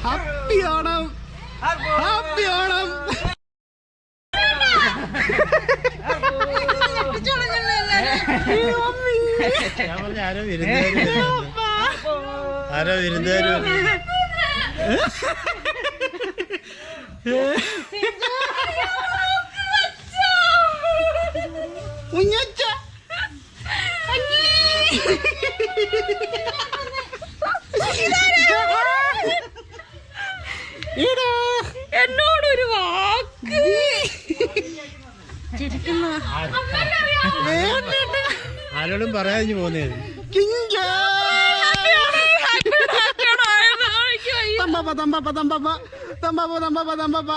Happy Onam, happy Onam. ഞാൻ പറഞ്ഞ ആരോ വിരുന്നുകാരും എന്നോടൊരു വാക്ക് ആരോടും പറയാഞ്ഞു പോന്നേ. തമ്പപ്പ തമ്പപ്പ തമ്പപ്പ തമ്പപ്പ തമ്പപ്പ തമ്പപ്പ